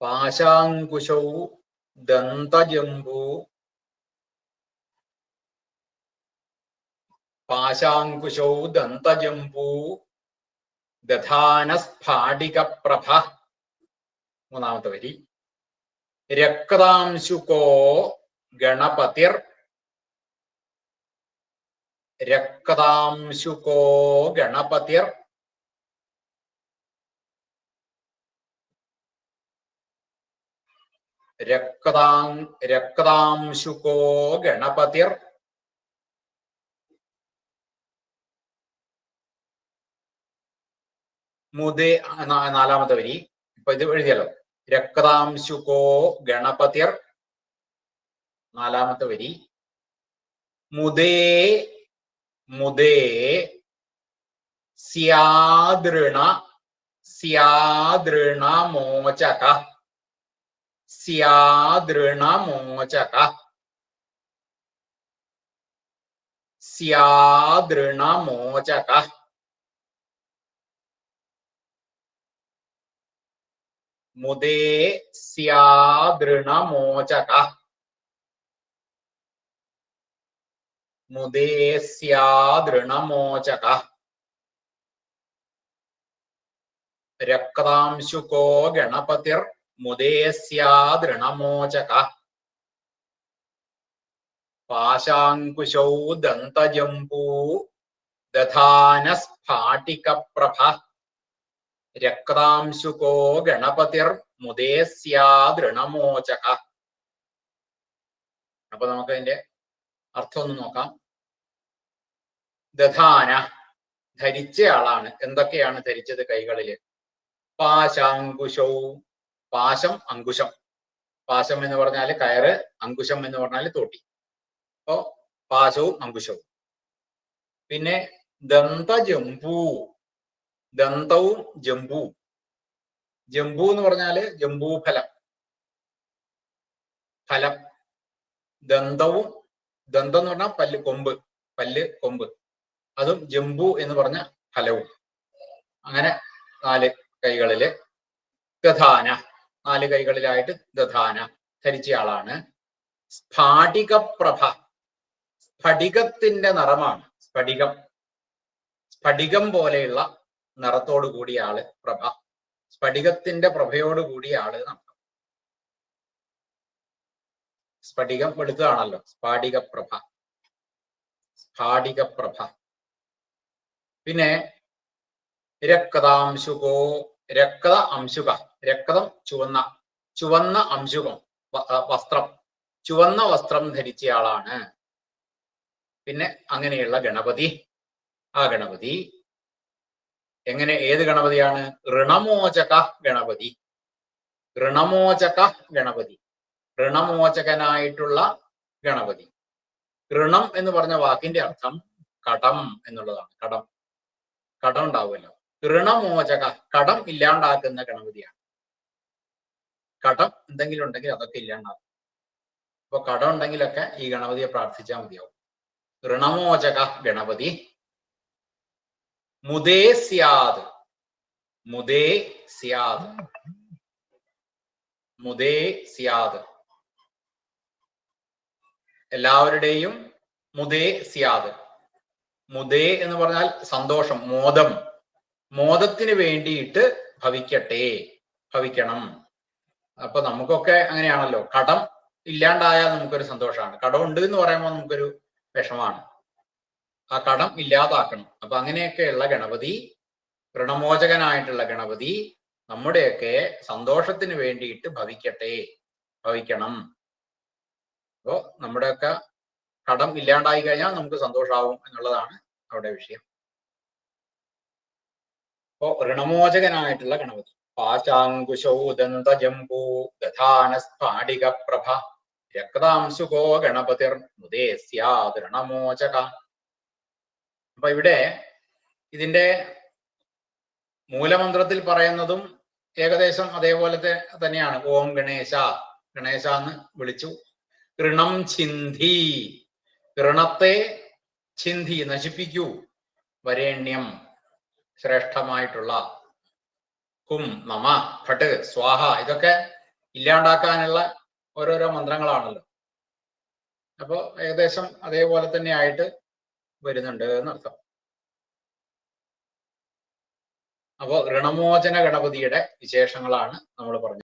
പാശാങ്കുശൗ ദന്തജംബൂ പാശാങ്കുശൗ ദന്തജംബൂ ദധാനസ്ഫാടികപ്രഭ. മൂന്നാമത്തെ വരി. രക്താംശുകോ ഗണപതിർ രക്താംശുകോ ഗണപതിർ രക്താംശുകോ ഗണപതിർ മുദേ. നാലാമത്തെ വരി. ഇപ്പൊ ഇത് എഴുതിയല്ലോ. രക്താംശുകോ ഗണപതിർ. നാലാമത്തെ വരി. മുദേ മുദേ സ്യാദൃണ സ്യാദൃണമോചക സ്യാദൃണമോചക സ്യാദൃണമോചക. മുദേ സ്യാദൃണമോചക മുദേ സ്യാദൃണമോചക. രക്താംശുകോ ഗണപതിർ മുദേ സ്യാദൃണമോചക. പാശാങ്കുശൗ ദന്തജംബൂ ദധാനസ്ഫാടികപ്രഭ. രക്താംശുകോ ഗണപതിർ മുദേ സ്യാദൃണമോചക. അപ്പൊ നമുക്ക് അതിന്റെ അർത്ഥം ഒന്ന് നോക്കാം. ദധാന ധരിച്ചയാളാണ്. എന്തൊക്കെയാണ് ധരിച്ചത് കൈകളില്? പാശാങ്കുശൗ. പാശം അങ്കുശം. പാശം എന്ന് പറഞ്ഞാല് കയറ്, അങ്കുശം എന്ന് പറഞ്ഞാല് തോട്ടി. അപ്പോ പാശവും അങ്കുശവും. പിന്നെ ദന്തജംബൂ. ദന്തവും ജംബൂ. ജംബൂ എന്ന് പറഞ്ഞാല് ജംബൂഫലം, ഫലം. ദന്തവും, ദന്തം എന്ന് പറഞ്ഞാൽ പല്ല്, കൊമ്പ്, പല്ല്, കൊമ്പ്. അതും ജംബൂ എന്ന് പറഞ്ഞ ഫലവും. അങ്ങനെ 4 കൈകളില്. ദധാന, 4 കൈകളിലായിട്ട് ദധാന ധരിച്ചയാളാണ്. സ്ഫാടികപ്രഭ. സ്ഫടികത്തിന്റെ നിറമാണ്. സ്ഫടികം, സ്ഫടികം പോലെയുള്ള നിറത്തോടു കൂടിയ ആള് പ്രഭ. സ്ഫടികത്തിന്റെ പ്രഭയോട് കൂടിയ ആള്. സ്ഫടികം വെളുത്തതാണല്ലോ. സ്ഫാടികപ്രഭ, സ്ഫാടികപ്രഭ. പിന്നെ രക്താംശുകോ. രക്ത അംശുക. രക്തം ചുവന്ന, ചുവന്ന അംശുകം വസ്ത്രം, ചുവന്ന വസ്ത്രം ധരിച്ചയാളാണ്. പിന്നെ അങ്ങനെയുള്ള ഗണപതി. ആ ഗണപതി എങ്ങനെ, ഏത് ഗണപതിയാണ്? ഋണമോചക ഗണപതി. ഋണമോചക ഗണപതി, ഋണമോചകനായിട്ടുള്ള ഗണപതി. ഋണം എന്ന് പറഞ്ഞ വാക്കിന്റെ അർത്ഥം കടം എന്നുള്ളതാണ്. കടം, കടം ഉണ്ടാവുമല്ലോ. ഋണമോചക, കടം ഇല്ലാണ്ടാക്കുന്ന ഗണപതിയാണ്. കടം എന്തെങ്കിലും ഉണ്ടെങ്കിൽ അതൊക്കെ ഇല്ലാണ്ടാകും. അപ്പൊ കടം ഉണ്ടെങ്കിലൊക്കെ ഈ ഗണപതിയെ പ്രാർത്ഥിച്ചാൽ മതിയാവും. ഋണമോചക ഗണപതി. മുദേ സ്യാദ്. മുദേ സ്യാദ്. മുദേ സ്യാദ്. എല്ലാവരുടെയും മുദേ സ്യാദ്. മുദേ എന്ന് പറഞ്ഞാൽ സന്തോഷം, മോദം. മോദത്തിന് വേണ്ടിയിട്ട് ഭവിക്കട്ടെ, ഭവിക്കണം. അപ്പൊ നമുക്കൊക്കെ അങ്ങനെയാണല്ലോ. കടം ഇല്ലാണ്ടായാൽ നമുക്കൊരു സന്തോഷമാണ്. കടം ഉണ്ട് എന്ന് പറയുമ്പോൾ നമുക്കൊരു വിഷമാണ്. ആ കടം ഇല്ലാതാക്കണം. അപ്പൊ അങ്ങനെയൊക്കെയുള്ള ഗണപതി, ഋണമോചകനായിട്ടുള്ള ഗണപതി നമ്മുടെയൊക്കെ സന്തോഷത്തിന് വേണ്ടിയിട്ട് ഭവിക്കട്ടെ, ഭവിക്കണം. അപ്പോ നമ്മുടെയൊക്കെ കടം ഇല്ലാണ്ടായി കഴിഞ്ഞാൽ നമുക്ക് സന്തോഷാവും എന്നുള്ളതാണ് അവിടെ വിഷയം. അപ്പോ ഋണമോചകനായിട്ടുള്ള ഗണപതി. പാശാങ്കുശൗ ദന്തജംബൂ ദധാനസ്ഫാടിക പ്രഭ. രക്താംശുകോ ഗണപതിർ മുദേ സ്യാദ് ഋണമോചക. അപ്പൊ ഇവിടെ ഇതിന്റെ മൂലമന്ത്രത്തിൽ പറയുന്നതും ഏകദേശം അതേപോലത്തെ തന്നെയാണ്. ഓം ഗണേശ, ഗണേശ എന്ന് വിളിച്ചു. ഋണം ഛിന്തി, ഋണത്തെ ഛിന്തി നശിപ്പിക്കൂ. വരേണ്യം ശ്രേഷ്ഠമായിട്ടുള്ള. കും നമ, ഫട്ട്, സ്വാഹ, ഇതൊക്കെ ഇല്ലാണ്ടാക്കാനുള്ള ഓരോരോ മന്ത്രങ്ങളാണല്ലോ. അപ്പോൾ ഏകദേശം അതേപോലെ തന്നെ ആയിട്ട് വരുന്നുണ്ട് എന്നർത്ഥം. അപ്പോൾ ഋണമോചന ഗണപതിയുടെ വിശേഷങ്ങളാണ് നമ്മൾ പറഞ്ഞത്.